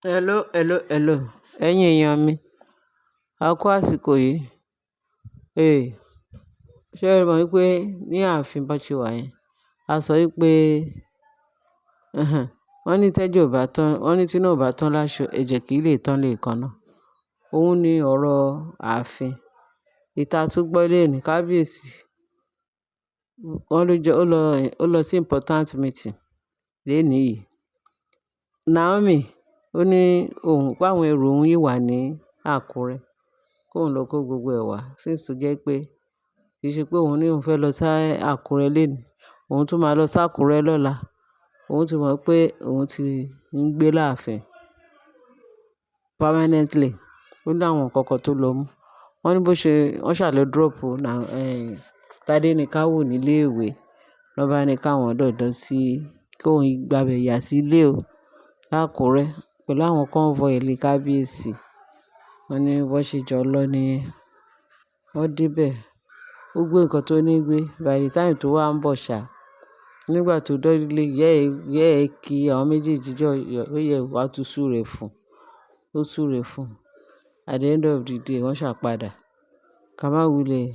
Hello, hello, hello. Ẹ̀yin èèyàn mi, a kú àsìkò yìí. Ee, ṣé ẹ mọ̀ wípé ní ààfin bá ṣe wà yẹn, a sọ wípé, wọ́n ní tẹ́jọ́ ò bá tán, wọ́n ní tí iná ò bá tán láṣọ, ẹ̀jẹ̀ kì í lè tán lè kanna. Òun ni ọ̀rọ̀ ààfin. Ìta tún gbọ́ léèní kábíyèsí, wọ́n ló jẹ́ ó lọ sí important meeting léèní yìí. Naomi ó ní òun pé àwọn ẹrù òun yìí wà ní Àkúrẹ́, kóun lọ kó gbogbo ẹ̀ wá. Since tó jẹ́ pé kì í ṣe pé òun ní òun fẹ́ lọ sí Àkúrẹ́ lénìí, òun tún máa lọ sí Àkúrẹ́ lọ́la. Òun ti mọ̀ pé òun ti ń gbé láàfin permanently. Ó ní àwọn nǹkan kan tó lọ mú. Wọ́n ní bó ṣe wọ́n ṣàlẹ̀ drop Tádé ní ká wò nílé ìwé. Lọ́ bá ní káwọn dọ̀dọ̀ sí kóun gbabẹ̀ yà sí ilé o l'Ákúrẹ́ pẹ̀lú àwọn convoy ilé kábíyèsí. Wọ́n ní bó ṣe jọ lọ nìyẹn. Wọ́n débẹ̀. Ó gbé nǹkan tó ní gbé. By the time tó wá ń bọ̀ ṣá, nígbà tó dọ́lé, yẹ́ ẹ kí àwọn méjèèjì jọ ó yẹ wá tún súre fún. Ó súre fún. At the end of the day, wọ́n ṣàpadà. Ká má wulẹ̀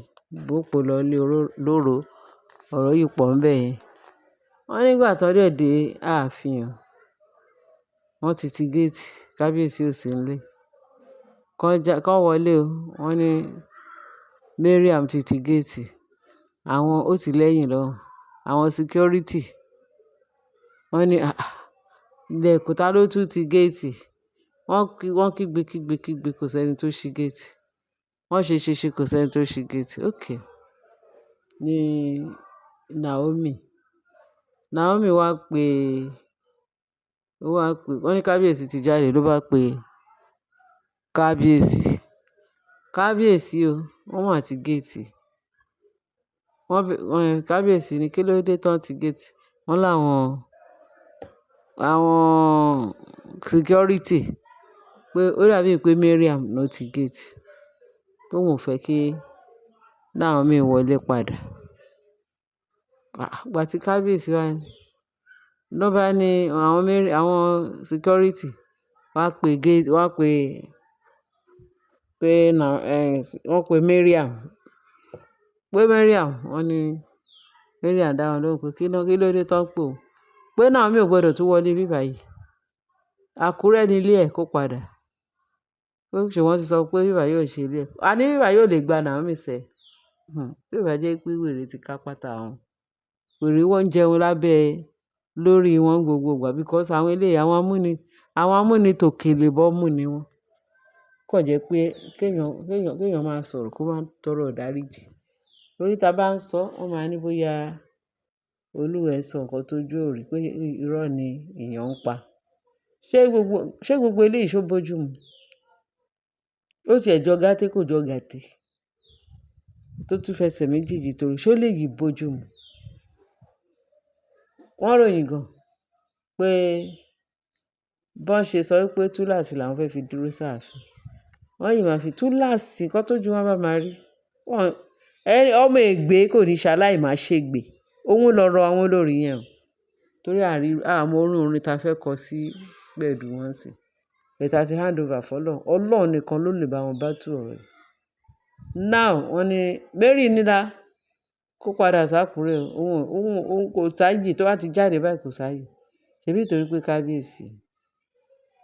gbópo lọ lé lóro. Ọ̀rọ̀ yìí pọ̀ ńbẹ̀ yẹn. Wọ́n nígbà tó dẹ̀ dé ààfin o, wọ́n ti gate. Kábíyèsí ò sí nílé. Kán wọlé o. Wọ́n ní Mariam ti gate. Àwọn ó ti lẹ́yìn lọ́hùn. Àwọn security. Wọ́n ní ilẹ̀kùn ta ló tún ti gate. Wọ́n kígbe kò sẹ́ni tó ṣí gate. Wọ́n ṣe kò sẹ́ni tó ṣí gate. Okay. Ní Naomi wá pé wọ́n ní kábíyèsí ti jáde ló bá pe kábíyèsí. Kábíyèsí o, wọ́n mà ti gate. Kábíyèsí ní kí ló dé tán ti gate. Wọ́n àwọn security pé ó dàbí pé Mariam ló ti gate. Pé òun ò fẹ́ kí Naomi wọlé padà. Ìgbà tí kábíyèsí wá ní, ló bá ní àwọn security wá pe gate, wọ́n pe Mariam. Pé Mariam, wọ́n ní Mariam dá wọn lóhùn pé kí ló dé tán pé òun. Pé Naomi ò gbọdọ̀ tún wọlé bí báyìí. Àkúrẹ́ ni ilé ẹ̀ kó padà. Pé ṣùgbọ́n ti sọ pé bí báyìí ò ṣe ilé ẹ̀. A ní bí báyìí ò lè gba Naomi sẹ́. Bí ó bá jẹ́ pé wèrè ti ká pátá wọn. Wèrè wọ́n ń jẹun lábẹ́ lórí wọn gbogbo ìgbà because àwọn eléyìí àwọn amúnitòkèlè bọ́mú ni wọ́n. Kàn jẹ́ pé kéèyàn máa sọ̀rọ̀ kó máa tọrọ ìdáríjì. Torí tá bá ń sọ, wọ́n máa ní bóyá olúwa ẹ̀ sọ nǹkan tójú ò rí pé irọ́ ni èèyàn ń pa. Ṣé gbogbo eléyìí ṣó bójú mu? Ó ti ẹ̀ jọ gàté kò jọ gàté. Tó tún fẹsẹ̀ méjèèjì torí ṣó lè yí bójú mu? Wọ́n ròyìn gan pé bọ́n ṣe sọ wípé túláàsì làwọn fẹ́ fi dúró sáàfin. Wọ́n yìí máa fi túláàsì kan tójú wọn bá máa rí. Ọmọ ègbé kò ní ṣaláì máa ṣègbé. Òun lọ̀rọ̀ àwọn olórí yẹn o. Torí àmọ́ orin ta fẹ́ kọ sí gbẹ̀du wọn sí. Bẹ̀tà ti hand over fọ́lọ́run. Ọlọ́run nìkan ló lè bá wọn battle ọ̀rọ̀ yìí. Now wọ́n ní Mary nílá kó padà sákúrẹ́ o. Òun kò sáàyè tó bá ti jáde báyìí kò sáàyè. Ṣèbí torí pé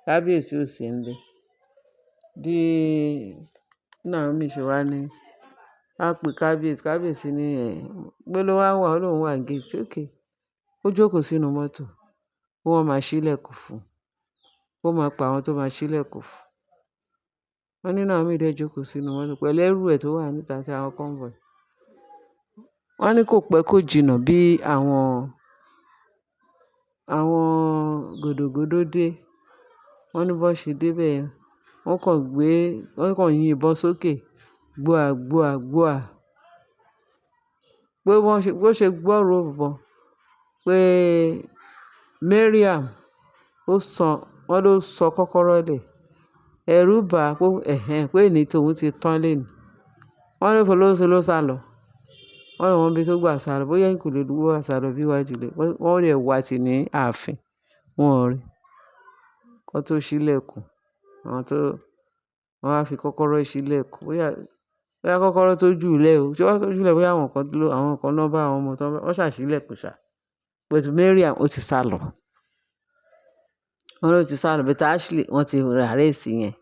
kábíyèsí ò sí nílé. Bí Naomi ṣe wá ní á pe kábíyèsí ní pé ló wá wà lóun wà gate. Okay. Ó jókòó sínú mọ́tò. Wọ́n máa ṣílẹ̀kùn fún. Ó máa pa àwọn tó máa ṣílẹ̀kùn fún. Wọ́n ní Naomi dẹ̀ jókòó sínú mọ́tò pẹ̀lú ẹrú ẹ̀ tó wà níta àti àwọn convoy. Wọ́n ní kò pẹ́ kó jìnnà bí àwọn gòdògòdó dé. Wọ́n ní bó ṣe dé bẹ́ẹ̀ yẹn, wọ́n kàn yin ìbọn sókè gbòà. Pé bó ṣe gbọ́rọ̀ ìbọn pé Mariam wọ́n ló sọ kọ́kọ́rọ́ lẹ̀. Ẹ̀rù bà á pé ní tòun ti tán lénìí. Wọ́n ní ló sálọ. Wọ́n ní wọ́n bí tó gbà sálọ. Bóyá ẹ̀yìnkùlé ló wà sálọ bí iwájú ilé. Wọ́n lè wá tì ní ààfin. Wọn ò rí. kó tó ṣílẹ̀kùn. Wọ́n á fi kọ́kọ́rọ́ ṣílẹ̀kùn. Bóyá kọ́kọ́rọ́ tó jùúlẹ̀ o. Ṣé wọ́n tó jùúlẹ̀ bóyá àwọn kan lọ bá àwọn ọmọ tán wọ́n ṣà ṣílẹ̀kùn ṣá. But Mariam ó ti sálọ. Wọ́n ló ti sálọ. But Ashley wọ́n ti arrest yẹn.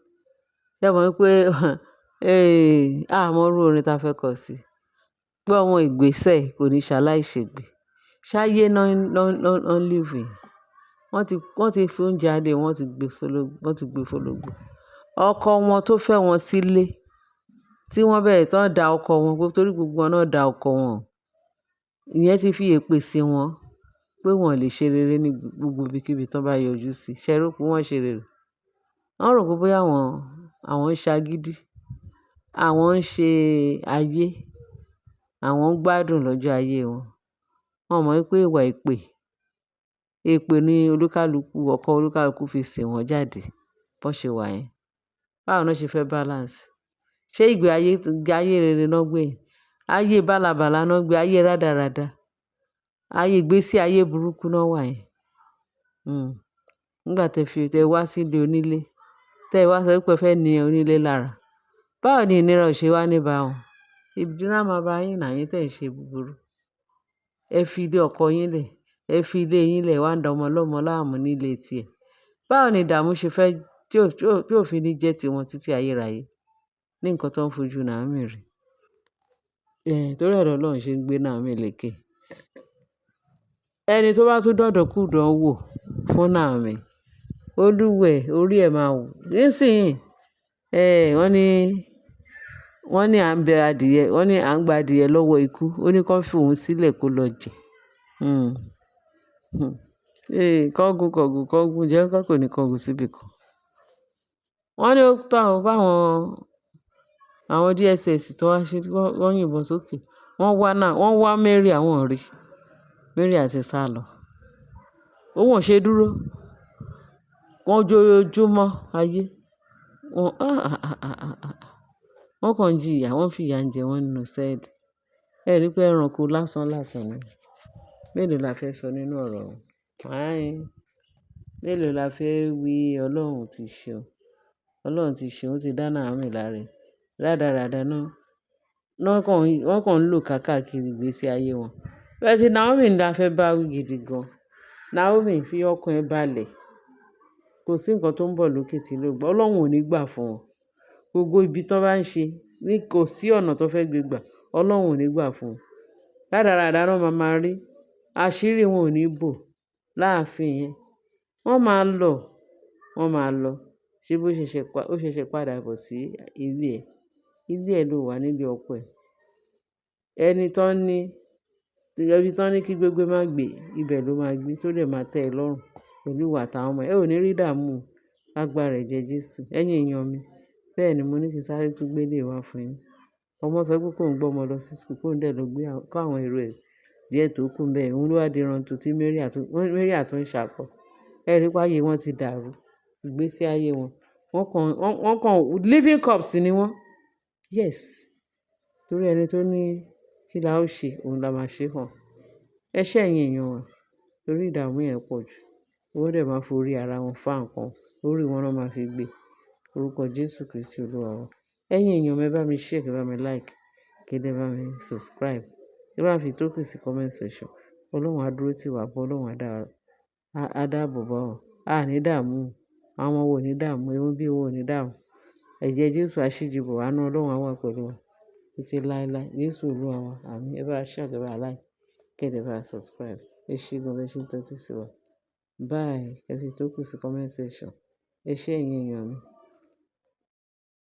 Ṣé ẹ mọ̀ wípé a mọ irú orin ta fẹ́ kọ sí? Pé ọmọ ìgbésẹ̀ kò ní ṣaláì ṣègbé. Ṣáyé náà ń live in. Wọ́n ti fi oúnjẹ adé wọ́n ti gbé fólógbò. Ọkọ wọn tó fẹ́ wọn sílé tí wọ́n bẹ̀rẹ̀ tán da ọkọ wọn torí gbogbo wọn náà da ọkọ wọn. Ìyẹn ti fi èpè sí wọn pé wọn lè ṣe rere ní gbogbo ibikíbi tán bá yọjú sí. Ṣé ẹ rò pé wọ́n ṣe rere? Wọ́n rò pé bóyá àwọn ń ṣagídí, àwọn ń ṣe ayé, àwọn ń gbádùn lọ́jọ́ ayé wọn. Wọ́n mọ̀ wípé ìwà èpè ni ọkọ olúkálùkù fi sìn wọ́n jáde bó ṣe wà yẹn. Báwo náà ṣe fẹ́ balance? Ṣé ìgbé ayé rere náà gbé? Ayé bálabàla náà gbé, ayé rádaràda, ayé ìgbésí ayé burúkú náà wà yẹn. Nígbà tẹ wá sílé onílé, tẹ wá sọ wípé ẹ fẹ́ ní onílé lára. Báwo ni ìnira ò ṣe wá ní bá wọn? Ìnira máa bá yín náà yín tẹ̀ ń ṣe búburú. Ẹ fi ilé ọkọ yín lẹ̀, ẹ fi ilé yín lẹ̀ wá ń da ọmọ ọlọ́mọ láàmú nílé tiẹ̀. Báwo ni ìdààmú ṣe fẹ́ tí ò fi ní jẹ́ tiwọn títí ayérayé ní nǹkan tó ń fojú Naomi rí? Torí ọ̀rọ̀ Ọlọ́run ṣe ń gbé Naomi lékè. Ẹni tó bá tún dọ̀dọ̀kúdọ̀ wò fún Naomi, Olúwẹ̀ orí ẹ̀ máa wò. Nísìnyí, wọ́n ní à ń bẹ adìyẹ, wọ́n ní à ń gba adìyẹ lọ́wọ́ ikú. Ó ní kó fi òun sílẹ̀ kó lọ jẹ. Kọ́gùn jẹ́ kó kò ní kọ́gùn síbì kan. Wọ́n ní ó tọ́ àwọn DSS tó wá ṣe wọ́n yìnbọn sókè. Wọ́n wá Mary àwọn rí. Mary àti sálọ. Òun ò ṣe dúró. Wọ́n jójúmọ́ ayé. Wọ́n kàn jìyà, wọ́n fi ìyà jẹ wọ́n nínú sẹ́ẹ̀lì. Ẹ rí pé ẹranko lásán ni. Mélòó la fẹ́ sọ nínú ọ̀rọ̀ wọn? Mélòó la fẹ́ wí? Ọlọ́run ti ṣeun. Ọlọ́run ti ṣeun, ó ti dá Naomi láre. Rádaràda náà. Wọ́n kàn ń lò káàkiri ìgbésí ayé wọn. Bẹ́ẹ̀ tí Naomi la fẹ́ bá wí gidi gan. Naomi fi ọkàn ẹ balẹ̀. Kò sí nǹkan tó ń bọ̀ lókè tí ló gbà. Ọlọ́run ò ní gbà fún wọn. Gbogbo ibi tó bá ń ṣe kò sí ọ̀nà tó fẹ́ gbé gbà. Ọlọ́run ò ní gbà fún wọn. Rádaràda náà máa rí. Àṣírí wọn ò ní bò láàfin yẹn. Wọ́n máa lọ. Ṣé bó ṣẹ̀ṣẹ̀ padà bọ̀ sí ilé ẹ̀? Ilé ẹ̀ ló wà nílé ọkọ ẹ̀. Ibi tán ní kí gbégbé má gbé, ibẹ̀ ló máa gbé tó dẹ̀ máa tẹ́ ẹ lọ́rùn pẹ̀lú ìwà àtàwọn ọmọ ẹ̀. Ẹ ò ní rí ìdààmú lágbára ẹ̀jẹ̀ Jésù. Ẹ̀yin èèyàn mi. Bẹ́ẹ̀ ni mo ní kí sáré tún gbé lè wá fún yín. Ọmọ sọ pé kó ń gbọ́ ọmọ lọ sí school, kó ń dẹ̀ lọ kó àwọn èrò ẹ̀ díẹ̀ tó kù bẹ́ẹ̀. Òun ló wá di rantu tí Mary àtún ń ṣàkọ. Ẹ rí pé ayé wọn ti dàrú. Ìgbésí ayé wọn. Wọ́n kàn living corpse ni wọ́n. Yes. Torí ẹni tó ní kí la ó ṣe, òun la máa ṣe hàn. Ẹ ṣé ẹ̀yin èèyàn wa. Torí ìdààmú yẹn pọ̀ jù. Wọ́n dẹ̀ máa forí ara wọn fá nǹkan. Orí wọn náà máa fi gbé. Orúkọ Jésù Kristi Olúwa wa. Ẹ̀yin èèyàn mi, ẹ bá mi share, ẹ bá mi like, kí ẹ bá mi subscribe. Ẹ bá fi tó kù sí comment section. Ọlọ́run á dúró tì wá bọ́, Ọlọ́run á dáàbò bò wá. A ní dààmú. Àwọn ọmọ wo ní dààmú, ewu bí owó ní dààmú. Ẹ̀jẹ̀ Jésù aṣíjìbò, àánú Ọlọ́run á wà pẹ̀lú wa títí láéláé. Jésù Olúwa wa. Àmín. Ẹ bá share, ẹ bá like, kí ẹ bá subscribe. Ẹ ṣé gan bẹ́ẹ̀ ṣe ń tẹ́tí sí wa. Bye. Ẹ fi tó kù sí comment section. Ẹ ṣé ẹ̀yin èèyàn mi.